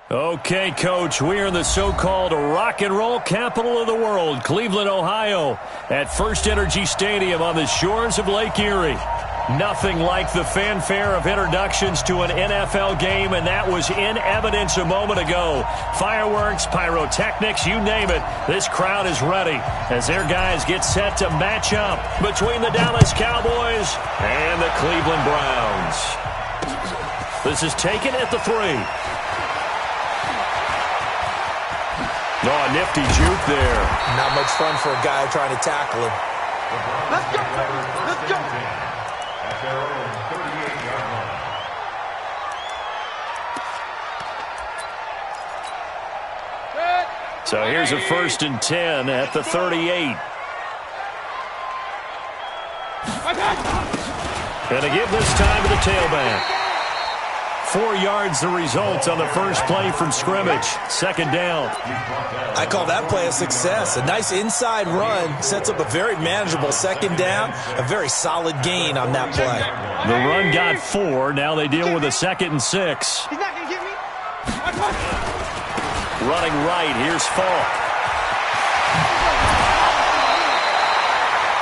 Okay, Coach, we are in the so-called rock and roll capital of the world, Cleveland, Ohio, at First Energy Stadium on the shores of Lake Erie. Nothing like the fanfare of introductions to an NFL game, and that was in evidence a moment ago. Fireworks, pyrotechnics, you name it. This crowd is ready as their guys get set to match up between the Dallas Cowboys and the Cleveland Browns. This is taken at the 3. Oh, a nifty juke there. Not much fun for a guy trying to tackle him. Let's go, baby. Let's go. So here's a 1st and 10 at the 38. Gonna give this time to the tailback. 4 yards the result on the first play from scrimmage. 2nd down. I call that play a success. A nice inside run sets up a very manageable 2nd down. A very solid gain on that play. The run got 4. Now they deal with a 2nd and 6. He's not going to get me. Running right, here's Falk.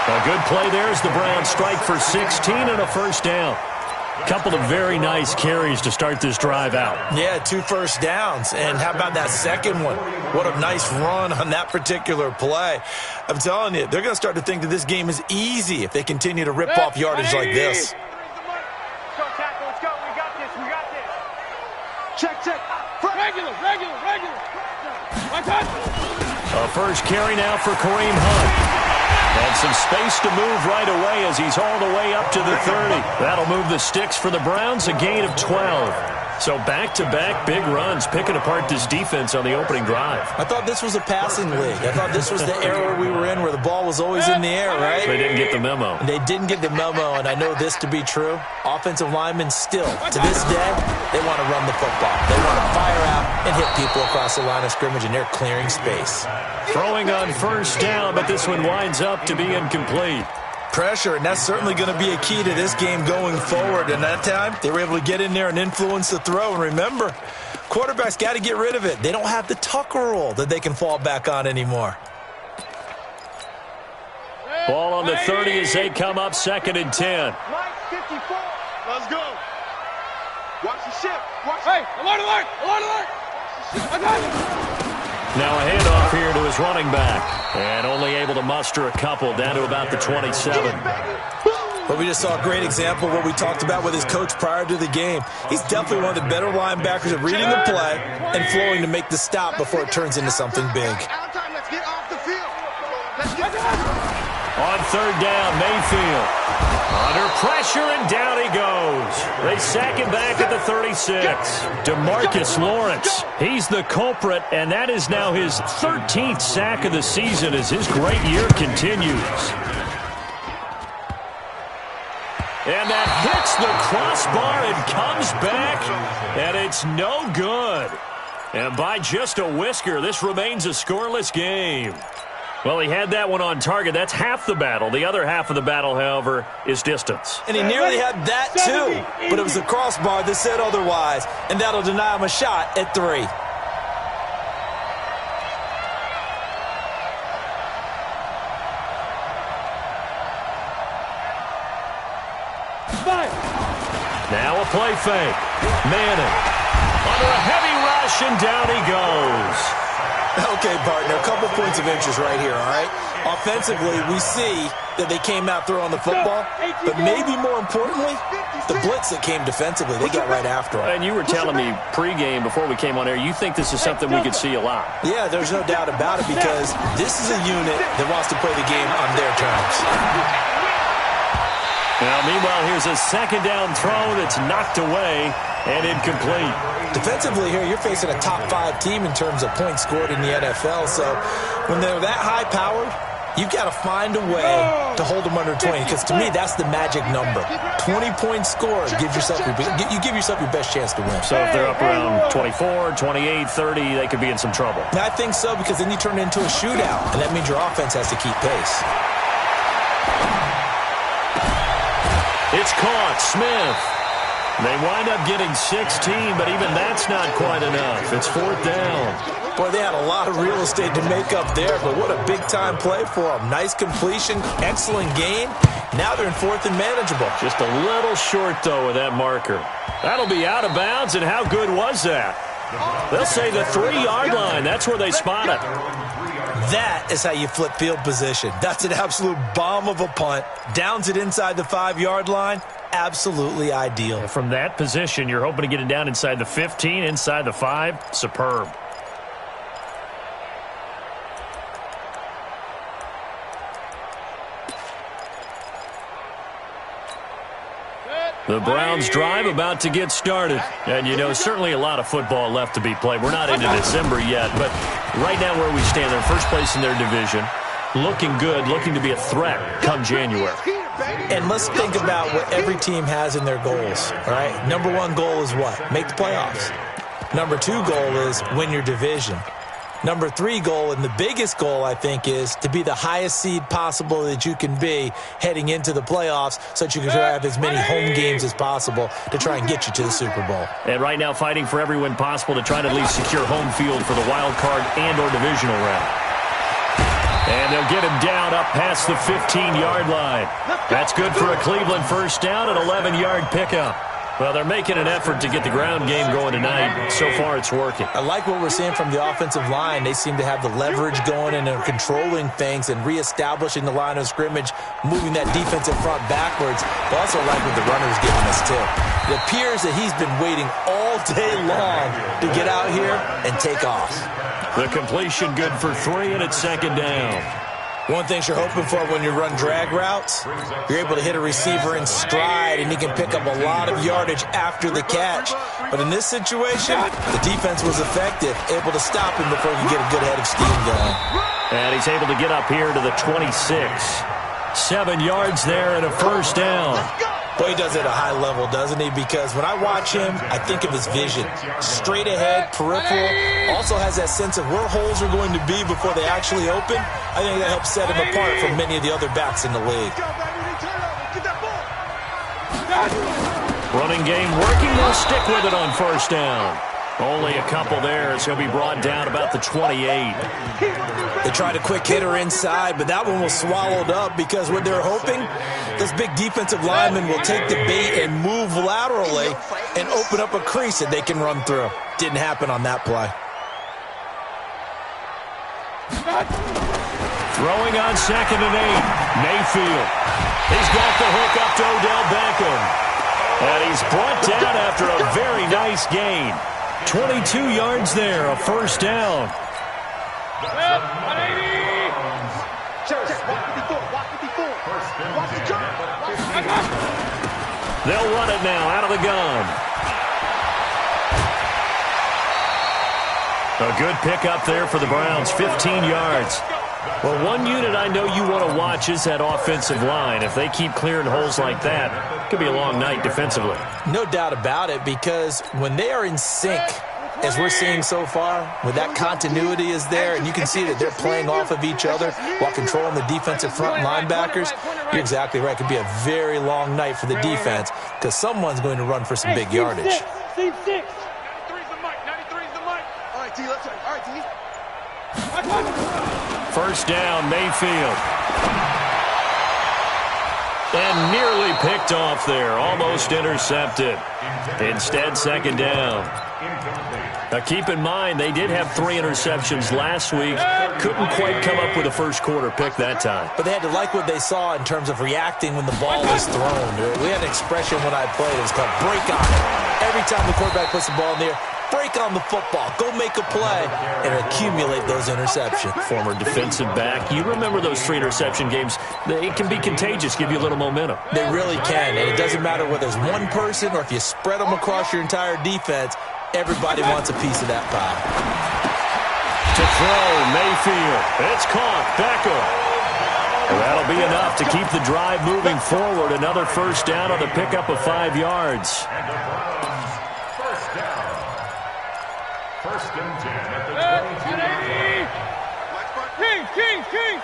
A good play there as the Browns strike for 16 and a 1st down. Couple of very nice carries to start this drive out. Yeah, 2 first downs. And how about that second one? What a nice run on that particular play. I'm telling you, they're going to start to think that this game is easy if they continue to rip off yardage like this. Let's go, tackle. Let's go. We got this. We got this. Check. Regular. A first carry now for Kareem Hunt. And some space to move right away as he's all the way up to the 30. That'll move the sticks for the Browns, a gain of 12. So back-to-back big runs, picking apart this defense on the opening drive. I thought this was a passing league. I thought this was the era we were in where the ball was always in the air, right? They didn't get the memo. They didn't get the memo, and I know this to be true. Offensive linemen still, to this day, they want to run the football. They want to fire out and hit people across the line of scrimmage, and they're clearing space. Throwing on 1st down, but this one winds up to be incomplete. Pressure, and that's certainly going to be a key to this game going forward. And that time, they were able to get in there and influence the throw. And remember, quarterbacks got to get rid of it. They don't have the Tucker rule that they can fall back on anymore. Ball on the 30 as they come up 2nd and 10. Mike, 54. Let's go. Watch the ship. Hey, alert. I got it. Now a handoff here to his running back. And only able to muster a couple down to about the 27. But we just saw a great example of what we talked about with his coach prior to the game. He's definitely one of the better linebackers at reading the play and flowing to make the stop before it turns into something big. Let's get off the field. Let's get On 3rd down, Mayfield. Under pressure, and down he goes. They sack him back at the 36. DeMarcus Lawrence, he's the culprit, and that is now his 13th sack of the season as his great year continues. And that hits the crossbar and comes back, and it's no good. And by just a whisker, this remains a scoreless game. Well, he had that one on target. That's half the battle. The other half of the battle, however, is distance. And he nearly had that, too. But it was the crossbar that said otherwise, and that'll deny him a shot at 3. Now a play fake. Madden under a heavy rush, and down he goes. Okay, partner, a couple points of interest right here, all right? Offensively, we see that they came out throwing the football, but maybe more importantly, the blitz that came defensively, they got right after it. And you were telling me pregame before we came on air, you think this is something we could see a lot. Yeah, there's no doubt about it because this is a unit that wants to play the game on their terms. Now, meanwhile, here's a 2nd down throw that's knocked away and incomplete. Defensively here, you're facing a top 5 team in terms of points scored in the NFL. So when they're that high-powered, you've got to find a way to hold them under 20 because to me, that's the magic number. 20 points scored, you give yourself your best chance to win. So if they're up around 24, 28, 30, they could be in some trouble. I think so because then you turn it into a shootout, and that means your offense has to keep pace. It's caught. Smith. They wind up getting 16, but even that's not quite enough. It's 4th down. Boy, they had a lot of real estate to make up there, but what a big-time play for them. Nice completion, excellent gain. Now they're in 4th and manageable. Just a little short, though, with that marker. That'll be out of bounds, and how good was that? They'll say the 3-yard line. That's where they spot it. That is how you flip field position. That's an absolute bomb of a punt. Downs it inside the 5-yard line. Absolutely ideal. From that position, you're hoping to get it down inside the 15, inside the 5. Superb. The Browns drive about to get started. And, you know, certainly a lot of football left to be played. We're not into December yet, but right now where we stand, they're first place in their division. Looking good, looking to be a threat come January. And let's think about what every team has in their goals, all right? Number 1 goal is what? Make the playoffs. Number 2 goal is win your division. Number 3 goal, and the biggest goal, I think, is to be the highest seed possible that you can be heading into the playoffs so that you can try to have as many home games as possible to try and get you to the Super Bowl. And right now fighting for every win possible to try to at least secure home field for the wild card and or divisional round. And they'll get him down up past the 15-yard line. That's good for a Cleveland first down, an 11-yard pickup. Well, they're making an effort to get the ground game going tonight. So far, it's working. I like what we're seeing from the offensive line. They seem to have the leverage going and they're controlling things and reestablishing the line of scrimmage, moving that defensive front backwards. But also like what the runner's giving us, too. It appears that he's been waiting all day long to get out here and take off. The completion good for 3, and it's 2nd down. One thing you're hoping for when you run drag routes, you're able to hit a receiver in stride and he can pick up a lot of yardage after the catch. But in this situation, the defense was effective, able to stop him before he could get a good head of steam going. And he's able to get up here to the 26. 7 yards there and a first down. Boy, he does it at a high level, doesn't he? Because when I watch him, I think of his vision. Straight ahead, peripheral. Also has that sense of where holes are going to be before they actually open. I think that helps set him apart from many of the other backs in the league. Running game working. They'll stick with it on first down. Only a couple there as he'll be brought down about the 28. They tried a quick hitter inside, but that one was swallowed up because what they're hoping, those big defensive linemen will take the bait and move laterally and open up a crease that they can run through. Didn't happen on that play. Throwing on 2nd and 8. Mayfield. He's got the hook up to Odell Beckham. And he's brought down after a very nice gain. 22 yards there, a first down. They'll run it now out of the gun. A good pickup there for the Browns, 15 yards. Well, one unit I know you want to watch is that offensive line. If they keep clearing holes like that, it could be a long night defensively. No doubt about it, because when they are in sync, as we're seeing so far, when that continuity is there, and you can see that they're playing off of each other while controlling the defensive front linebackers, you're exactly right. It could be a very long night for the defense because someone's going to run for some big yardage. Team 6. 93's the mic. 93's the mic. All right, T, let's go. All right, T. First down, Mayfield. And nearly picked off there. Almost intercepted. Instead, 2nd down. Now, keep in mind, they did have 3 interceptions last week. Couldn't quite come up with a first quarter pick that time. But they had to like what they saw in terms of reacting when the ball was thrown. We had an expression when I played. It was called break on it. Every time the quarterback puts the ball in the air, break on the football. Go make a play and accumulate those interceptions. Former defensive back. You remember those 3 interception games. It can be contagious, give you a little momentum. They really can, and it doesn't matter whether it's one person or if you spread them across your entire defense. Everybody wants a piece of that pie. To throw, Mayfield. It's caught. Beckham. Well, that'll be enough to keep the drive moving forward. Another first down on the pickup of 5 yards. First and 10 at the 22. King.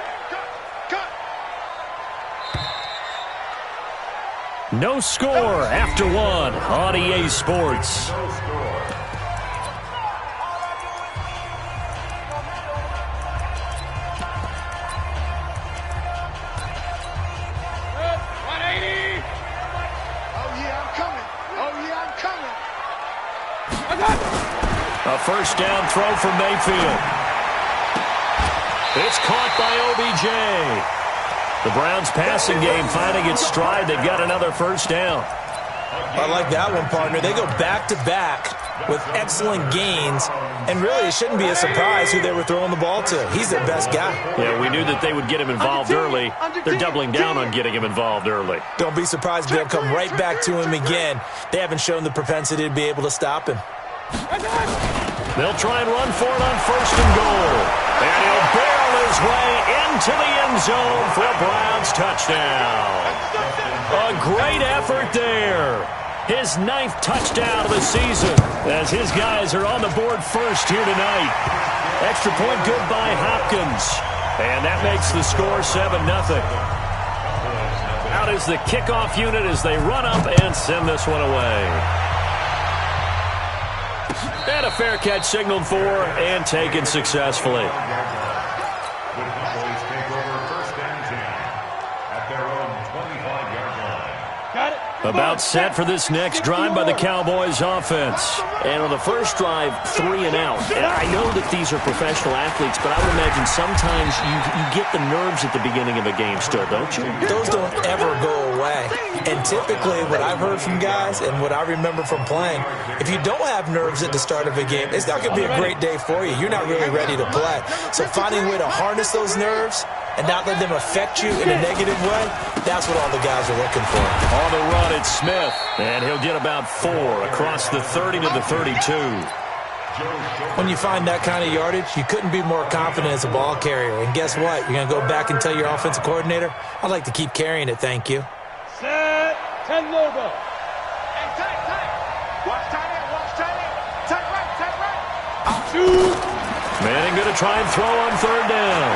No score after one on EA Sports. A first down throw from Mayfield. It's caught by OBJ. The Browns passing game finding its stride. They've got another first down. I like that one, partner. They go back-to-back with excellent gains, and really it shouldn't be a surprise who they were throwing the ball to. He's their best guy. Yeah, we knew that they would get him involved early. They're doubling down on getting him involved early. Don't be surprised if they'll come right back to him again. They haven't shown the propensity to be able to stop him. They'll try and run for it on first and goal. And he'll barrel his way into the end zone for a Browns touchdown. A great effort there. His 9th touchdown of the season as his guys are on the board first here tonight. Extra point good by Hopkins. And that makes the score 7-0. Out is the kickoff unit as they run up and send this one away. And a fair catch signaled for and taken successfully. About set for this next drive by the Cowboys offense. And on the first drive, 3 and out. And I know that these are professional athletes, but I would imagine sometimes you get the nerves at the beginning of a game still, don't you? Those don't ever go away. And typically what I've heard from guys and what I remember from playing, if you don't have nerves at the start of a game, it's not going to be a great day for you. You're not really ready to play. So finding a way to harness those nerves and not let them affect you in a negative way, that's what all the guys are looking for. On the run, it's Smith, and he'll get about 4 across the 30 to the 32. When you find that kind of yardage, you couldn't be more confident as a ball carrier. And guess what? You're going to go back and tell your offensive coordinator, I'd like to keep carrying it, thank you. Set, 10 logo. Hey, tight. Watch tight end, watch tight end. Tight right. I'll shoot. Manning going to try and throw on third down.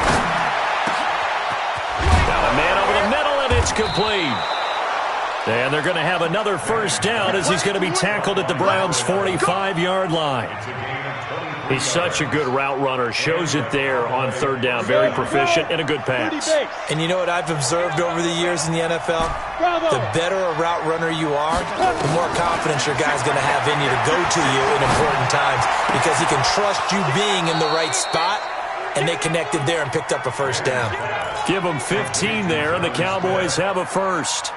Got a man over the middle, and it's complete. And they're going to have another first down as he's going to be tackled at the Browns' 45-yard line. He's such a good route runner. Shows it there on third down. Very proficient and a good pass. And you know what I've observed over the years in the NFL? The better a route runner you are, the more confidence your guy's going to have in you to go to you in important times because he can trust you being in the right spot, and they connected there and picked up a first down. Give them 15 there, and the Cowboys have a first.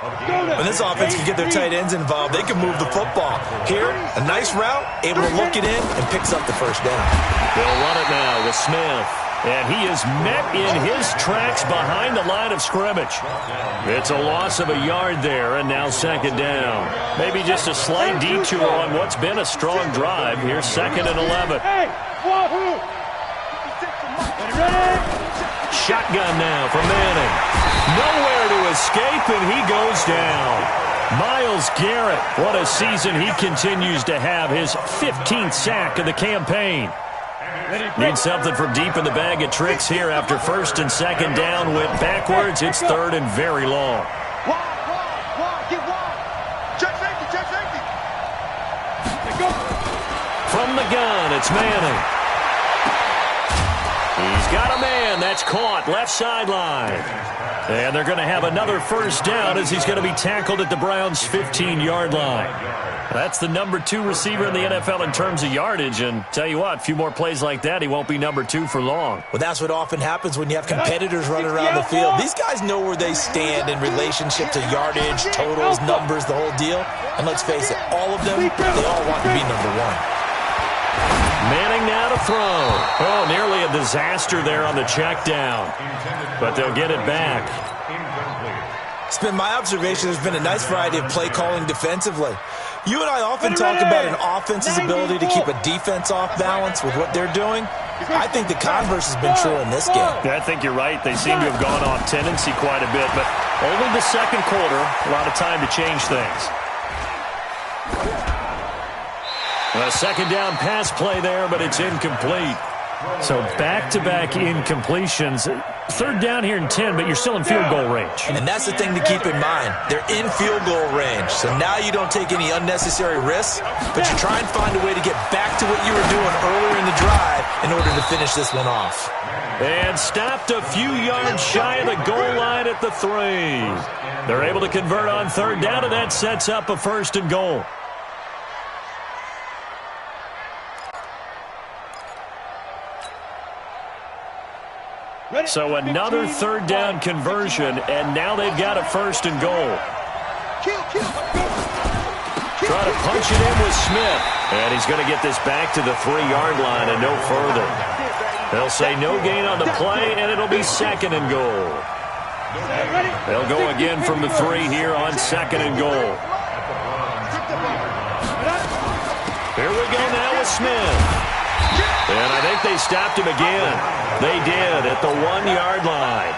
When this offense can get their tight ends involved, they can move the football. Here, a nice route, able to look it in, and picks up the first down. They'll run it now with Smith. And he is met in his tracks behind the line of scrimmage. It's a loss of a yard there, and now second down. Maybe just a slight detour on what's been a strong drive. Here's 2nd and 11. Shotgun now for Manning. Nowhere to escape, and he goes down. Myles Garrett, what a season he continues to have. His 15th sack of the campaign. Needs something from deep in the bag of tricks here after first and second down. Went backwards. It's third and very long. From the gun, it's Manning. He's got a man. That's caught. Left sideline. And they're going to have another first down as he's going to be tackled at the Browns' 15-yard line. That's the number 2 receiver in the NFL in terms of yardage. And tell you what, a few more plays like that, he won't be number 2 for long. Well, that's what often happens when you have competitors running around the field. These guys know where they stand in relationship to yardage, totals, numbers, the whole deal. And let's face it, all of them, they all want to be number 1. Manning now to throw. Oh, nearly a disaster there on the check down. But they'll get it back. It's been my observation there's been a nice variety of play calling defensively. You and I often talk about an offense's ability to keep a defense off balance with what they're doing. I think the converse has been true in this game. Yeah, I think you're right. They seem to have gone off tendency quite a bit, but only the second quarter, a lot of time to change things. A second down pass play there, but it's incomplete. So back-to-back incompletions. Third down here and 10, but you're still in field goal range. And that's the thing to keep in mind. They're in field goal range. So now you don't take any unnecessary risks, but you try and find a way to get back to what you were doing earlier in the drive in order to finish this one off. And stopped a few yards shy of the goal line at the 3. They're able to convert on third down, and that sets up a 1st and goal. So another third down conversion, and now they've got a 1st and goal. Try to punch it in with Smith, and he's going to get this back to the 3-yard line and no further. They'll say no gain on the play, and it'll be 2nd and goal. They'll go again from the 3 here on 2nd and goal. Here we go now with Smith. And I think they stopped him again. They did at the 1-yard line.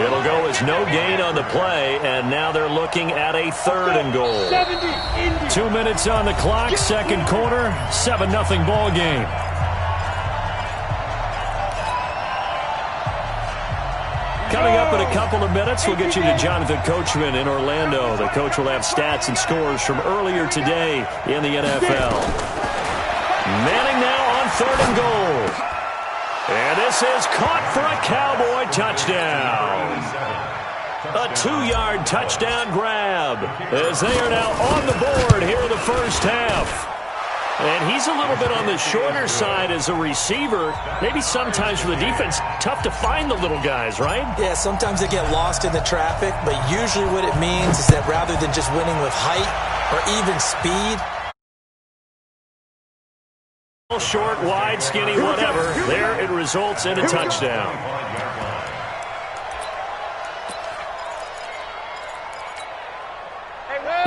It'll go as no gain on the play, and now they're looking at a 3rd and goal. 2 minutes on the clock, 2nd quarter, 7-0 ball game. Coming up in a couple of minutes, we'll get you to Jonathan Coachman in Orlando. The coach will have stats and scores from earlier today in the NFL. Manning now on 3rd and goal. And this is caught for a Cowboy touchdown. A 2-yard touchdown grab as they are now on the board here in the first half. And he's a little bit on the shorter side as a receiver. Maybe sometimes for the defense, tough to find the little guys, right? Yeah, sometimes they get lost in the traffic, but usually what it means is that rather than just winning with height or even speed, short, wide, skinny, whatever, there it results in a touchdown.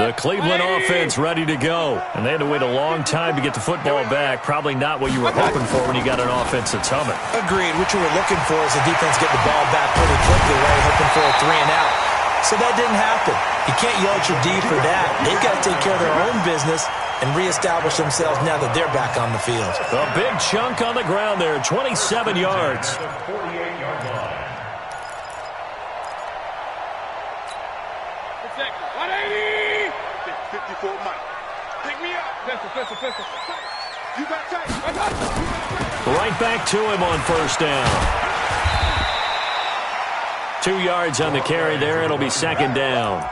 The Cleveland offense ready to go. And they had to wait a long time to get the football back. Probably not what you were hoping for when you got an offense that's humming. Agreed. What you were looking for is the defense get the ball back pretty quickly, right? Hoping for a 3 and out. So that didn't happen. You can't yell at your D for that. They've got to take care of their own business and reestablish themselves now that they're back on the field. A big chunk on the ground there, 27 yards. 54 Mike. Pick me up. Pistol. You got tight. Right back to him on 1st down. 2 yards on the carry there. It'll be 2nd down.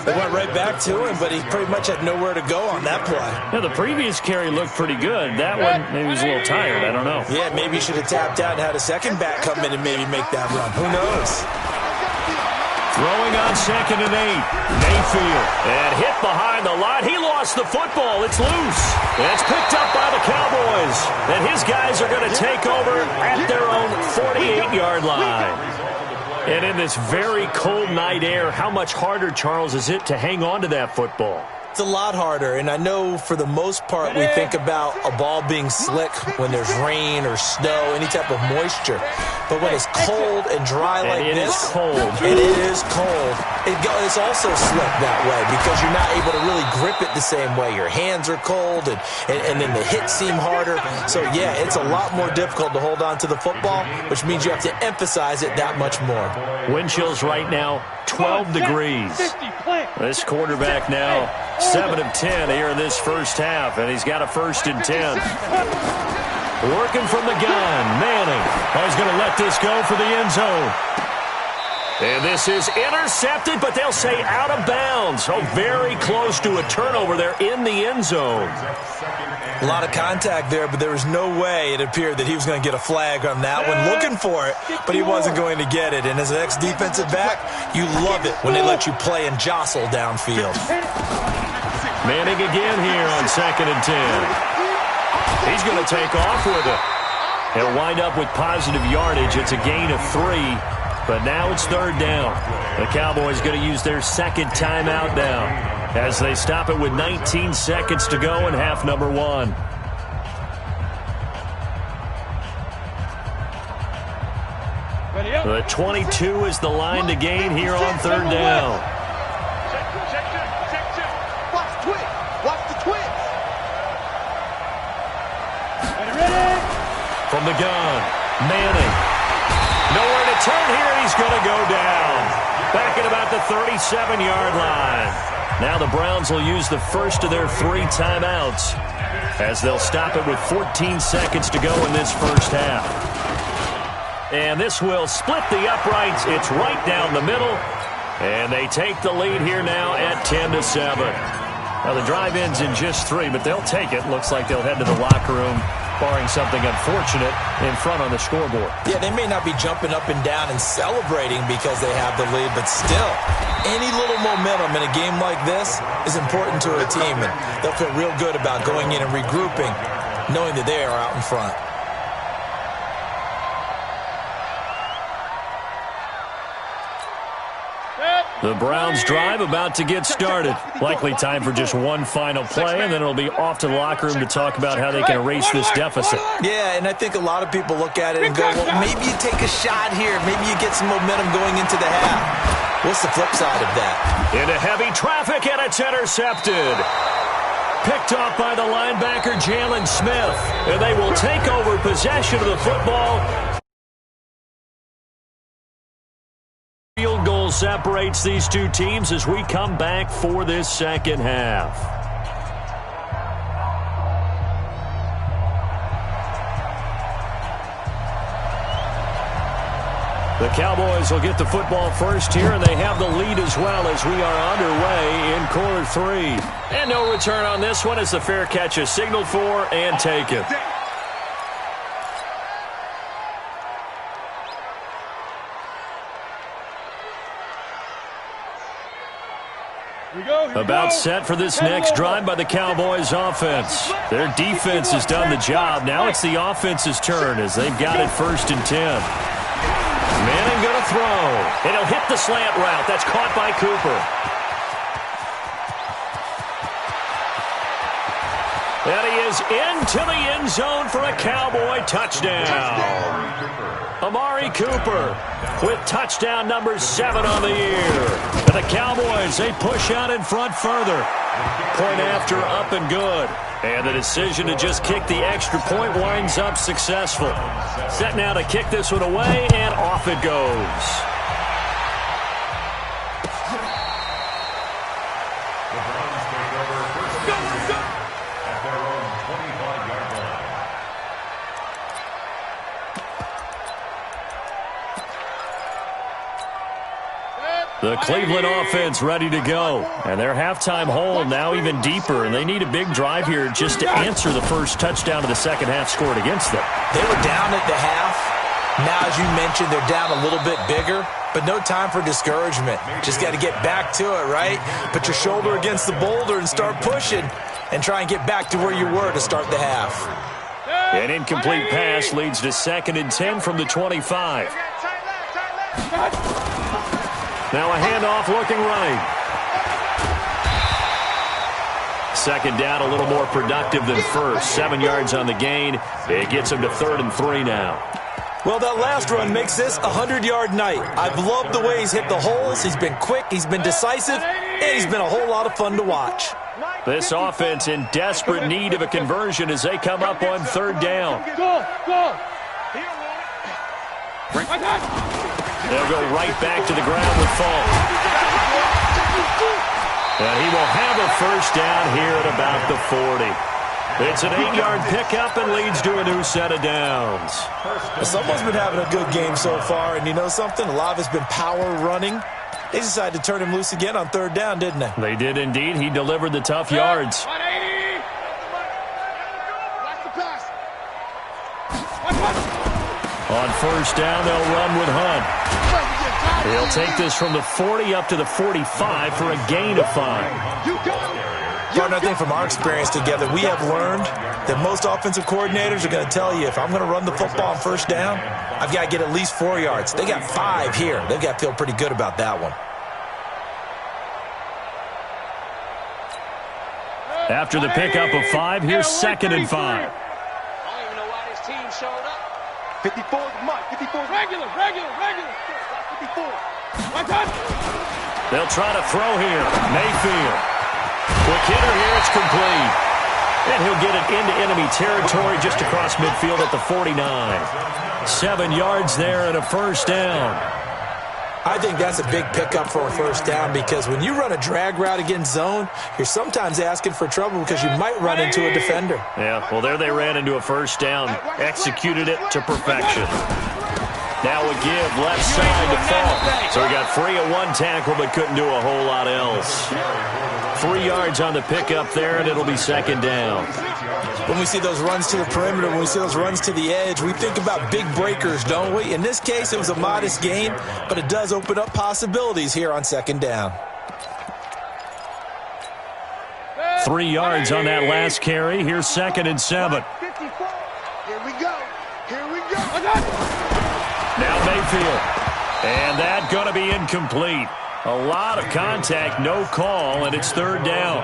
They went right back to him, but he pretty much had nowhere to go on that play. Yeah, the previous carry looked pretty good. That one, maybe he was a little tired. I don't know. Yeah, maybe he should have tapped out and had a second back come in and maybe make that run. Who knows? Throwing on 2nd and 8. Mayfield. And hit behind the line. He lost the football. It's loose. And it's picked up by the Cowboys. And his guys are going to take over at their own 48-yard line. And in this very cold night air, how much harder, Charles, is it to hang on to that football? It's a lot harder, and I know for the most part we think about a ball being slick when there's rain or snow, any type of moisture. But when it's cold and dry like this, it is cold. It's also slick that way because you're not able to really grip it the same way. Your hands are cold, and then the hits seem harder. So, yeah, it's a lot more difficult to hold on to the football, which means you have to emphasize it that much more. Wind chills right now, 12 degrees. This quarterback now, 7 of 10 here in this first half, and he's got a 1st and 10. Working from the gun, Manning. He's going to let this go for the end zone. And this is intercepted, but they'll say out of bounds. So very close to a turnover there in the end zone. A lot of contact there, but there was no way it appeared that he was going to get a flag on that one. Looking for it, but he wasn't going to get it. And as an ex-defensive back, you love it when they let you play and jostle downfield. Manning again here on 2nd and 10. He's going to take off with it. He'll wind up with positive yardage. It's a gain of 3, but now it's 3rd down. The Cowboys going to use their 2nd timeout now as they stop it with 19 seconds to go in half number 1. The 22 is the line to gain here on 3rd down. Watch the twins. From the gun, Manning. Nowhere to turn here, and he's going to go down. Back at about the 37-yard line. Now the Browns will use the first of their 3 timeouts as they'll stop it with 14 seconds to go in this first half. And this will split the uprights. It's right down the middle. And they take the lead here now at 10-7. Now the drive ends in just 3, but they'll take it. Looks like they'll head to the locker room, barring something unfortunate, in front on the scoreboard. Yeah, they may not be jumping up and down and celebrating because they have the lead, but still, any little momentum in a game like this is important to a team, and they'll feel real good about going in and regrouping, knowing that they are out in front. The Browns drive about to get started. Likely time for just one final play, and then it'll be off to the locker room to talk about how they can erase this deficit. Yeah, and I think a lot of people look at it and go, well, maybe you take a shot here. Maybe you get some momentum going into the half. What's the flip side of that? Into heavy traffic, and it's intercepted. Picked off by the linebacker, Jalen Smith. And they will take over possession of the football. Field goal separates these two teams as we come back for this second half. The Cowboys will get the football first here, and they have the lead as well as we are underway in quarter 3. And no return on this one as the fair catch is signaled for and taken. About set for this next drive by the Cowboys offense. Their defense has done the job. Now it's the offense's turn as they've got it 1st and 10. Manning going to throw. And he'll hit the slant route. That's caught by Cooper. And he is into the end zone for a Cowboy touchdown. Amari Cooper with touchdown number 7 on the year. And the Cowboys, they push out in front further. Point after up and good. And the decision to just kick the extra point winds up successful. Set now to kick this one away, and off it goes. The Cleveland offense ready to go. And their halftime hole now even deeper, and they need a big drive here just to answer the first touchdown of the second half scored against them. They were down at the half. Now, as you mentioned, they're down a little bit bigger, but no time for discouragement. Just got to get back to it, right? Put your shoulder against the boulder and start pushing and try and get back to where you were to start the half. An incomplete pass leads to 2nd and 10 from the 25. Now a handoff looking right. 2nd down, a little more productive than first. 7 yards on the gain. It gets him to 3rd and 3 now. Well, that last run makes this a 100-yard night. I've loved the way he's hit the holes. He's been quick, he's been decisive, and he's been a whole lot of fun to watch. This offense in desperate need of a conversion as they come up on 3rd down. Go. They'll go right back to the ground with Falk. And he will have a first down here at about the 40. It's an 8-yard pickup and leads to a new set of downs. Someone's been having a good game so far, and you know something? A lot of it's been power running. They decided to turn him loose again on 3rd down, didn't they? They did indeed. He delivered the tough yards. On 1st down, they'll run with Hunt. He'll take this from the 40 up to the 45 for a gain of 5. Partner, I think from our experience together, we have learned that most offensive coordinators are going to tell you, if I'm going to run the football on 1st down, I've got to get at least 4 yards. They got 5 here. They've got to feel pretty good about that one. After the pickup of 5, here's 2nd and 5. I don't even know why this team showed up. 54 Mike, 54 regular. 54. They'll try to throw here. Mayfield. Quick hitter here, it's complete. And he'll get it into enemy territory just across midfield at the 49. 7 yards there and a first down. I think that's a big pickup for a first down because when you run a drag route against zone, you're sometimes asking for trouble because you might run into a defender. Yeah, well, there they ran into a first down, executed it to perfection. Now a give, left side to Falk. So he got free of one tackle but couldn't do a whole lot else. 3 yards on the pickup there, and it'll be second down. When we see those runs to the perimeter, when we see those runs to the edge, we think about big breakers, don't we? In this case, it was a modest gain, but it does open up possibilities here on second down. 3 yards on that last carry. Here's 2nd and 7. Here we go. Here we go. Now Mayfield. And that going to be incomplete. A lot of contact, no call, and it's third down.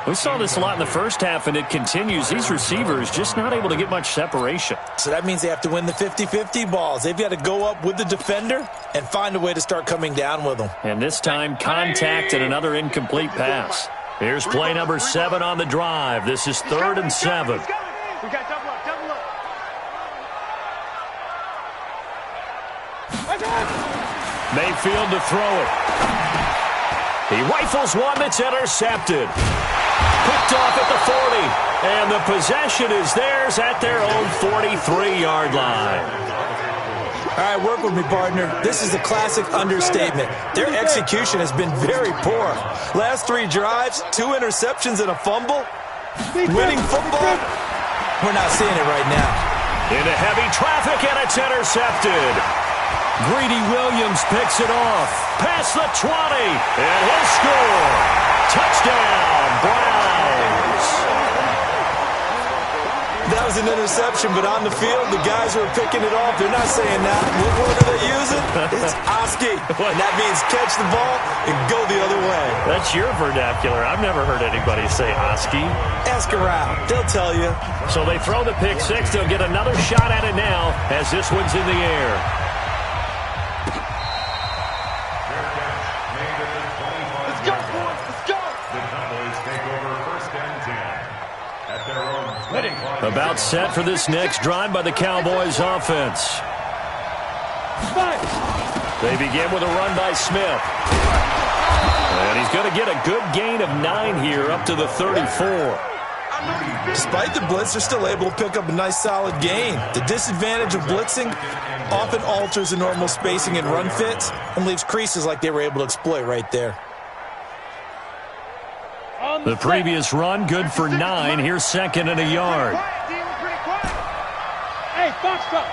We saw this a lot in the first half, and it continues. These receivers just not able to get much separation. So that means they have to win the 50-50 balls. They've got to go up with the defender and find a way to start coming down with them. And this time, contact and another incomplete pass. Here's play number 7 on the drive. This is 3rd and 7. We got double up, double up. Mayfield to throw it. He rifles one that's intercepted. Picked off at the 40. And the possession is theirs at their own 43-yard line. All right, work with me, partner. This is a classic understatement. Their execution has been very poor. Last 3 drives, 2 interceptions and a fumble. Winning football, we're not seeing it right now. Into heavy traffic, and it's intercepted. Greedy Williams picks it off. Past the 20, and he'll score. Touchdown, Browns. That was an interception, but on the field, the guys who are picking it off, they're not saying that. What word are they using? It's Oski. And that means catch the ball and go the other way. That's your vernacular. I've never heard anybody say Oski. Ask around. They'll tell you. So they throw the pick six. They'll get another shot at it now as this one's in the air. About set for this next drive by the Cowboys offense. They begin with a run by Smith. And he's going to get a good gain of 9 here up to the 34. Despite the blitz, they're still able to pick up a nice solid gain. The disadvantage of blitzing often alters the normal spacing and run fits and leaves creases like they were able to exploit right there. The previous run good for 9. Here's 2nd and a yard. Hey, box truck.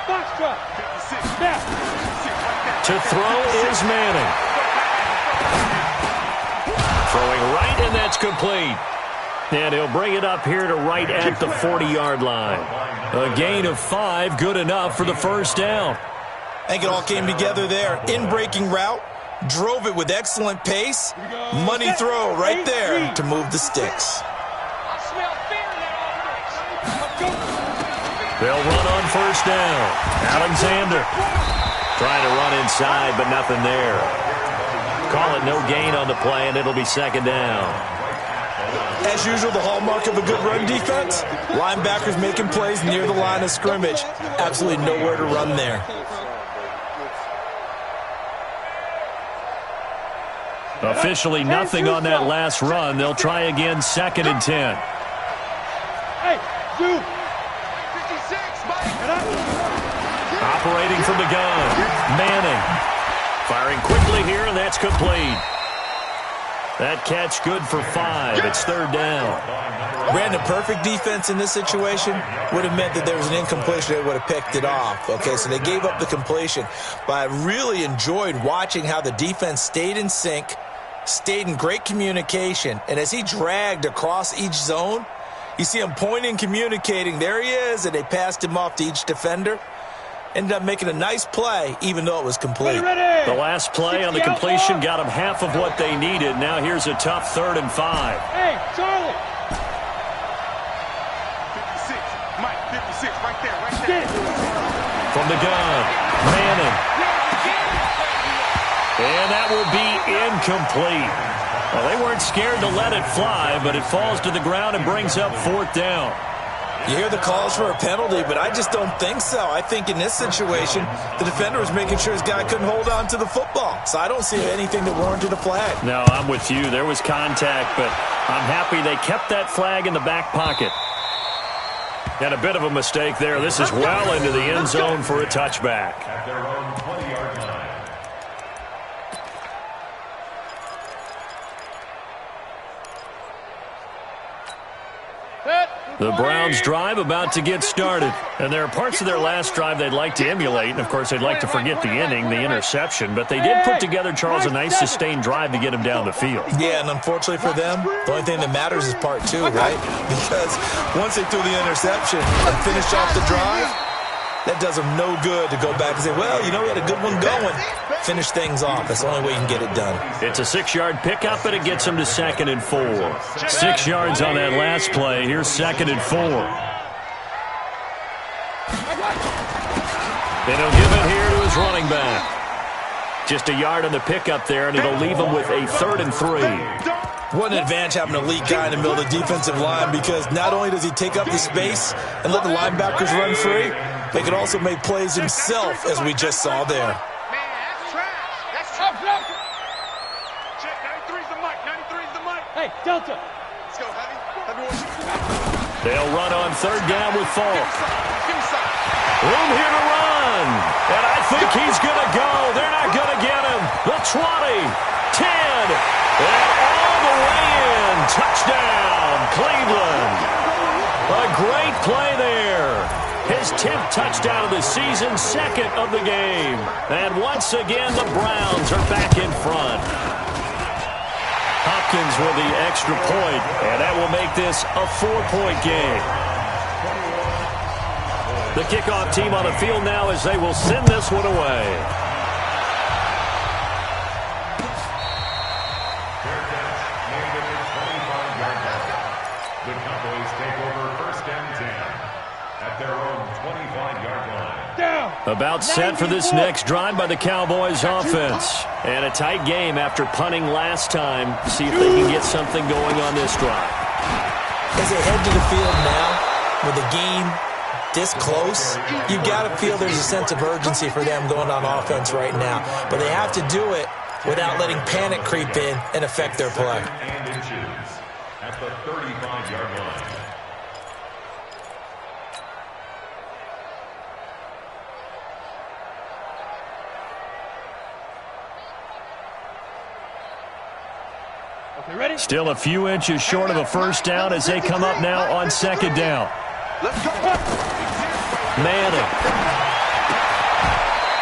To throw is Manning. Throwing right, and that's complete. And he'll bring it up here to right at the 40-yard line. A gain of 5, good enough for the first down. I think it all came together there. In-breaking route, drove it with excellent pace. Money throw right there to move the sticks. They'll run on first down. Alexander trying to run inside, but nothing there. Call it no gain on the play, and it'll be second down. As usual, the hallmark of a good run defense, linebackers making plays near the line of scrimmage. Absolutely nowhere to run there. Officially nothing on that last run. They'll try again, 2nd and 10. Hey, dude. Operating from the gun, Manning. Firing quickly here, and that's complete. That catch good for 5. It's third down. Brandon, perfect defense in this situation would have meant that there was an incompletion. They would have picked it off. Okay, so they gave up the completion. But I really enjoyed watching how the defense stayed in sync, stayed in great communication. And as he dragged across each zone, you see him pointing, communicating. There he is, and they passed him off to each defender. Ended up making a nice play, even though it was complete. The last play on the completion got them half of what they needed. Now here's a tough 3rd and 5. Hey, Charlie. 56, right there. From the gun, Manning. And that will be incomplete. Well, they weren't scared to let it fly, but it falls to the ground and brings up 4th down. You hear the calls for a penalty, but I just don't think so. I think in this situation, the defender was making sure his guy couldn't hold on to the football. So I don't see anything that warranted a flag. No, I'm with you. There was contact, but I'm happy they kept that flag in the back pocket. And a bit of a mistake there. This is well into the end zone for a touchback. At their own 20-yard line. The Browns drive about to get started. And there are parts of their last drive they'd like to emulate. And, of course, they'd like to forget the inning, the interception. But they did put together, Charles, a nice sustained drive to get him down the field. Yeah, and unfortunately for them, the only thing that matters is part 2, right? Because once they threw the interception and finished off the drive, that does them no good to go back and say, well, you know, we had a good one going. Finish things off. That's the only way you can get it done. It's a 6-yard pickup, and it gets them to 2nd and 4. 6 yards on that last play. Here's 2nd and 4. And he'll give it here to his running back. Just a yard on the pickup there, and it'll leave him with a 3rd and 3. What an advantage having an elite guy in the middle of the defensive line, because not only does he take up the space and let the linebackers run free, they can also make plays himself, as we just saw there. Hey, Delta. Let's go, Heavy. They'll run on 3rd down with Falk. Room here to run. And I think he's going to go. They're not going to get him. The 20, 10, and all the way in. Touchdown, Cleveland. A great play there. His 10th touchdown of the season, 2nd of the game. And once again, the Browns are back in front. Hopkins with the extra point, and that will make this a 4-point game. The kickoff team on the field now as they will send this one away. The Cowboys take over 1st and 10 at their own 25-yard line. About set for this next drive by the Cowboys offense. And a tight game after punting last time. See if they can get something going on this drive. As they head to the field now, with the game this close, you've got to feel there's a sense of urgency for them going on offense right now. But they have to do it without letting panic creep in and affect their play. And inches at the 35-yard line. Still a few inches short of a 1st down as they come up now on 2nd down. Madden.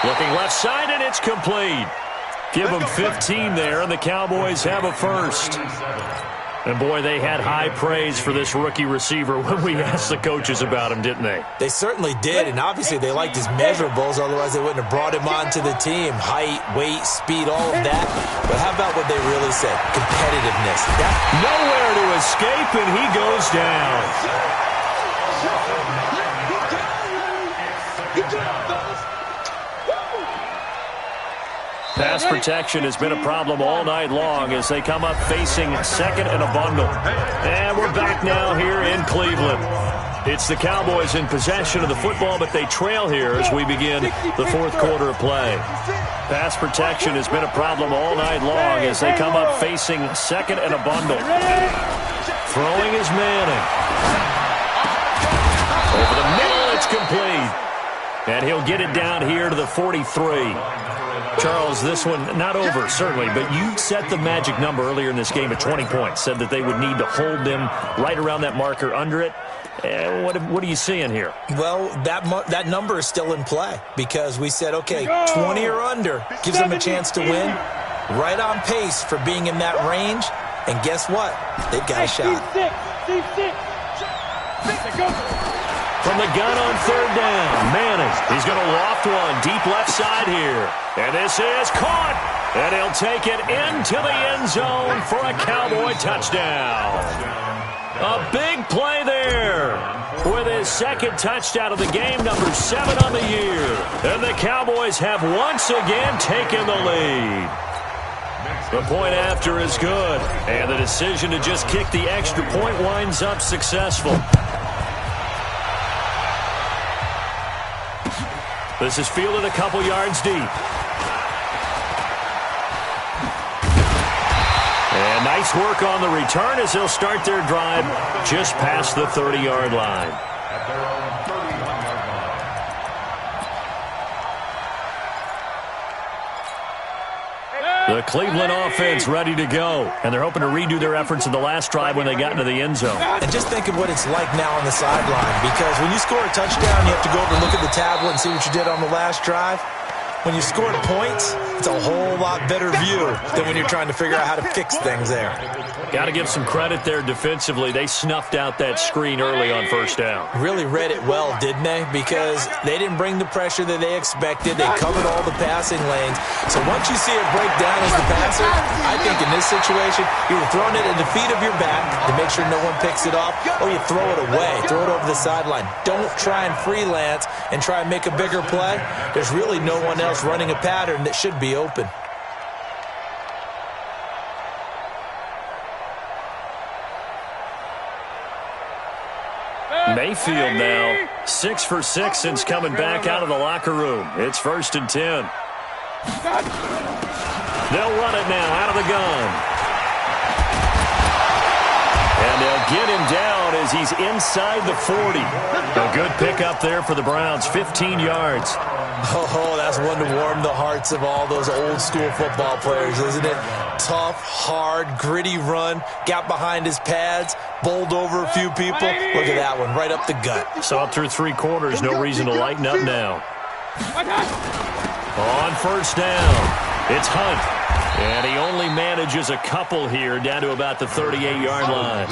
Looking left side, and it's complete. Give them 15 there, and the Cowboys have a 1st. And, boy, they had high praise for this rookie receiver when we asked the coaches about him, didn't they? They certainly did, and obviously they liked his measurables. Otherwise, they wouldn't have brought him onto the team. Height, weight, speed, all of that. But how about what they really said? Competitiveness. Nowhere to escape, and he goes down. Pass protection has been a problem all night long as they come up facing 2nd and a bundle. And we're back now here in Cleveland. It's the Cowboys in possession of the football, but they trail here as we begin the 4th quarter of play. Pass protection has been a problem all night long as they come up facing 2nd and a bundle. Throwing is Manning. Over the middle, it's complete. And he'll get it down here to the 43. Charles, this one not over, certainly, but you set the magic number earlier in this game at 20 points, said that they would need to hold them right around that marker under it. What are you seeing here? Well, that number is still in play because we said, okay, 20 or under gives them a chance to win. Right on pace for being in that range. And guess what? They've got a shot. From the gun on 3rd down, Manning. He's going to loft one deep left side here. And this is caught. And he'll take it into the end zone for a Cowboy touchdown. A big play there with his 2nd touchdown of the game, number 7 on the year. And the Cowboys have once again taken the lead. The point after is good. And the decision to just kick the extra point winds up successful. This is fielded a couple yards deep. And nice work on the return as they'll start their drive just past the 30-yard line. At their own 31-yard line. The Cleveland offense ready to go. And they're hoping to redo their efforts in the last drive when they got into the end zone. And just think of what it's like now on the sideline, because when you score a touchdown, you have to go over and look at the tablet and see what you did on the last drive. When you scored points, it's a whole lot better view than when you're trying to figure out how to fix things there. Got to give some credit there defensively. They snuffed out that screen early on first down. Really read it well, didn't they? Because they didn't bring the pressure that they expected. They covered all the passing lanes. So once you see it break down as the passer, I think in this situation, you're throwing it at the feet of your back to make sure no one picks it off, or you throw it away, throw it over the sideline. Don't try and freelance and try and make a bigger play. There's really no one else running a pattern that should be open. Mayfield now 6 for 6 since coming back out of the locker room. It's 1st and 10. They'll run it now out of the gun. And they'll get him down as he's inside the 40. A good pickup there for the Browns, 15 yards. Oh, that's one to warm the hearts of all those old school football players, isn't it? Tough, hard, gritty run, got behind his pads, bowled over a few people. Look at that one, right up the gut. Saw it through 3 quarters, no reason to lighten up now. On first down, it's Hunt. And he only manages a couple here down to about the 38-yard line.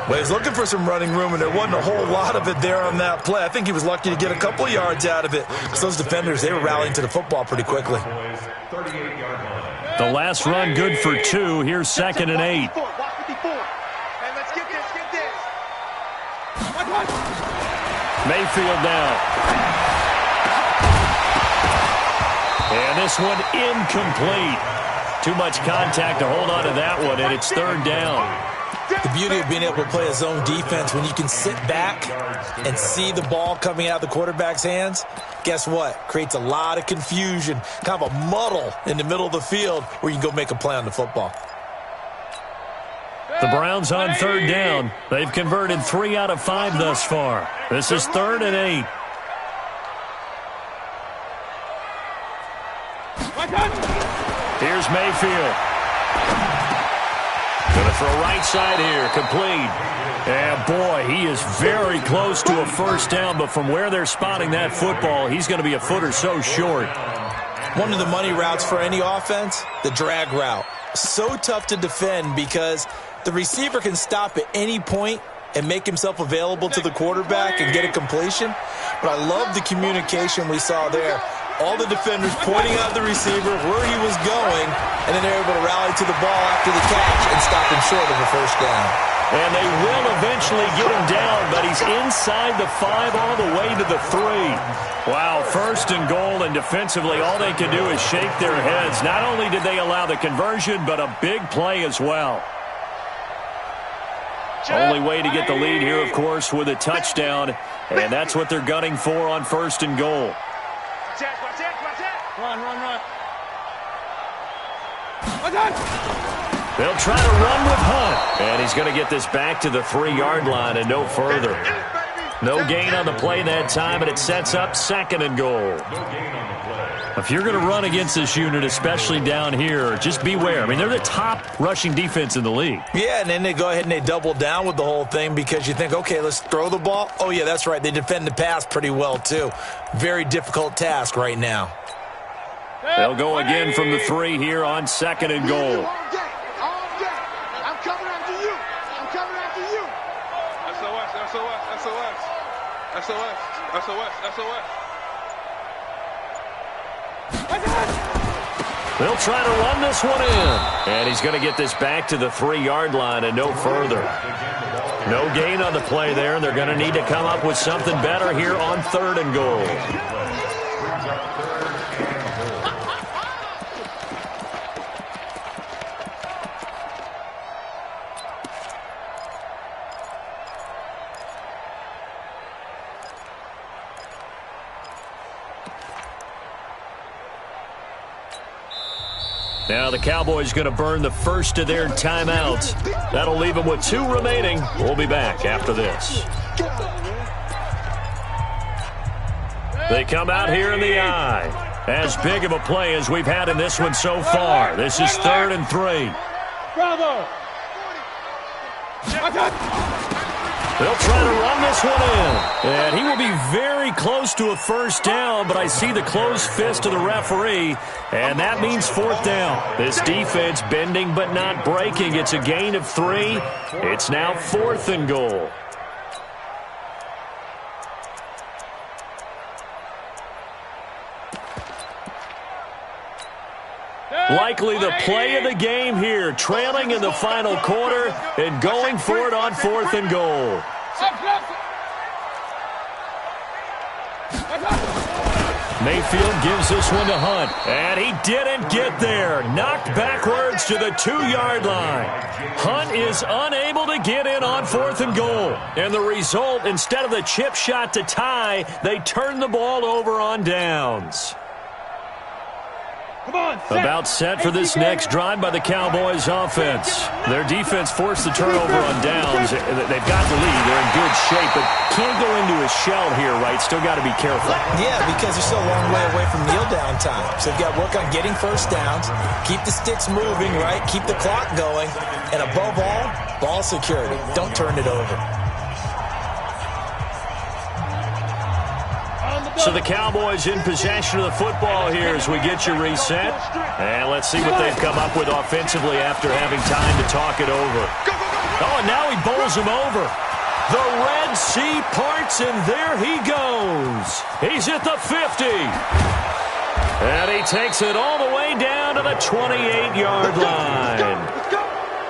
Well, he's looking for some running room, and there wasn't a whole lot of it there on that play. I think he was lucky to get a couple of yards out of it, because those defenders, they were rallying to the football pretty quickly. The last run good for 2. Here's 2nd and 8. Mayfield now. And this one incomplete. Too much contact to hold on to that one, and it's 3rd down. The beauty of being able to play a zone defense, when you can sit back and see the ball coming out of the quarterback's hands, guess what? Creates a lot of confusion, kind of a muddle in the middle of the field where you can go make a play on the football. The Browns on 3rd down. They've converted 3 out of 5 thus far. This is 3rd and 8. Here's Mayfield. Going to throw right side here, complete. And boy, he is very close to a first down, but from where they're spotting that football, he's going to be a foot or so short. One of the money routes for any offense, the drag route. So tough to defend because the receiver can stop at any point and make himself available to the quarterback and get a completion. But I love the communication we saw there. All the defenders pointing out the receiver where he was going, and then they're able to rally to the ball after the catch and stop him short of a first down. And they will eventually get him down, but he's inside the 5 all the way to the 3. Wow, 1st and goal, and defensively all they can do is shake their heads. Not only did they allow the conversion, but a big play as well. Only way to get the lead here, of course, with a touchdown, and that's what they're gunning for on 1st and goal. Run. They'll try to run with Hunt. And he's going to get this back to the 3-yard line and no further. No gain on the play that time, and it sets up 2nd and goal. If you're going to run against this unit, especially down here, just beware. I mean, they're the top rushing defense in the league. Yeah, and then they go ahead and they double down with the whole thing because you think, okay, let's throw the ball. Oh, yeah, that's right. They defend the pass pretty well, too. Very difficult task right now. They'll go again from the 3 here on 2nd and goal. I'm coming after you. SOS. They'll try to run this one in. And he's going to get this back to the 3-yard line and no further. No gain on the play there, and they're going to need to come up with something better here on 3rd and goal. Now the Cowboys going to burn the first of their timeouts. That'll leave them with 2 remaining. We'll be back after this. They come out here in the I. As big of a play as we've had in this one so far. This is 3rd and 3. Bravo! They'll try to run this one in. And he will be very close to a first down, but I see the closed fist of the referee, and that means 4th down. This defense bending but not breaking. It's a gain of 3. It's now 4th and goal. Likely the play of the game here, trailing in the final quarter and going for it on 4th and goal. Mayfield gives this one to Hunt, and he didn't get there. Knocked backwards to the 2-yard line. Hunt is unable to get in on 4th and goal. And the result, instead of the chip shot to tie, they turn the ball over on downs. About set for this next drive by the Cowboys offense. Their defense forced the turnover on downs. They've got the lead. They're in good shape, but can't go into a shell here, right? Still got to be careful. Yeah, because they're still a long way away from kneel down time. So they've got to work on getting first downs, keep the sticks moving, right? Keep the clock going. And above all, ball security. Don't turn it over. So the Cowboys in possession of the football here as we get you reset. And let's see what they've come up with offensively after having time to talk it over. Oh, and now he bowls him over. The Red Sea parts, and there he goes. He's at the 50. And he takes it all the way down to the 28-yard line.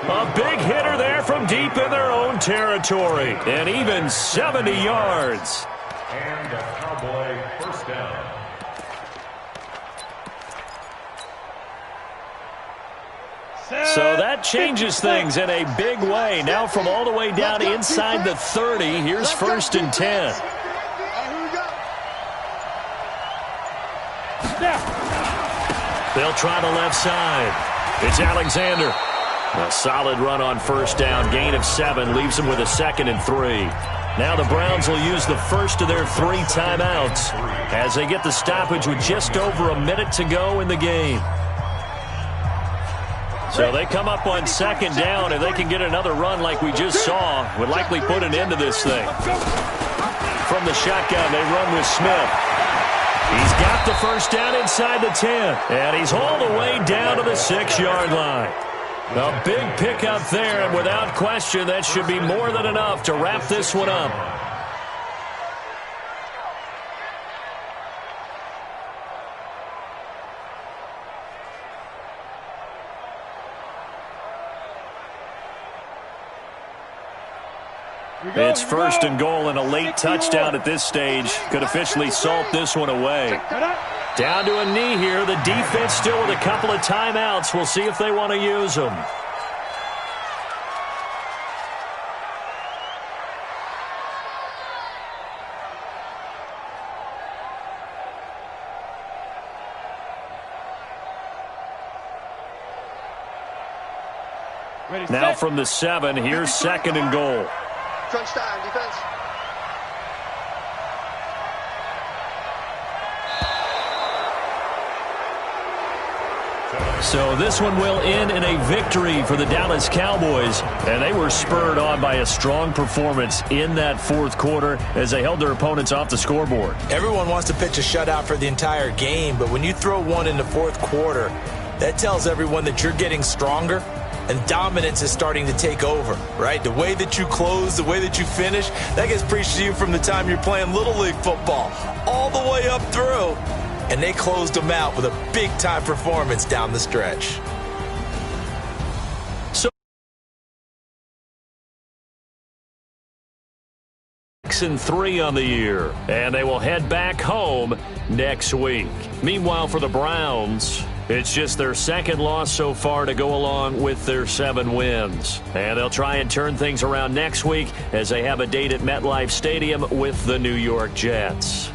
A big hitter there from deep in their own territory. And even 70 yards. And a Cowboy first down. So that changes things in a big way. Now from all the way down inside the 30, here's 1st and 10. They'll try the left side. It's Alexander. A solid run on first down. Gain of 7 leaves them with a 2nd and 3. Now the Browns will use the first of their 3 timeouts as they get the stoppage with just over a minute to go in the game. So they come up on 2nd down, and they can get another run like we just saw. Would likely put an end to this thing. From the shotgun, they run with Smith. He's got the first down inside the 10, and he's all the way down to the 6-yard line. A big pickup there, and without question, that should be more than enough to wrap this one up. It's 1st and goal, and a late touchdown at this stage could officially salt this one away. Down to a knee here. The defense still with a couple of timeouts. We'll see if they want to use them. Now from the 7, here's 2nd and goal. Crunch time, defense. So this one will end in a victory for the Dallas Cowboys, and they were spurred on by a strong performance in that 4th quarter as they held their opponents off the scoreboard. Everyone wants to pitch a shutout for the entire game, but when you throw one in the 4th quarter, that tells everyone that you're getting stronger and dominance is starting to take over, right? The way that you close, the way that you finish, that gets preached to you from the time you're playing Little League football all the way up through. And they closed them out with a big-time performance down the stretch. So 6-3 on the year, and they will head back home next week. Meanwhile, for the Browns, it's just their 2nd loss so far to go along with their 7 wins. And they'll try and turn things around next week as they have a date at MetLife Stadium with the New York Jets.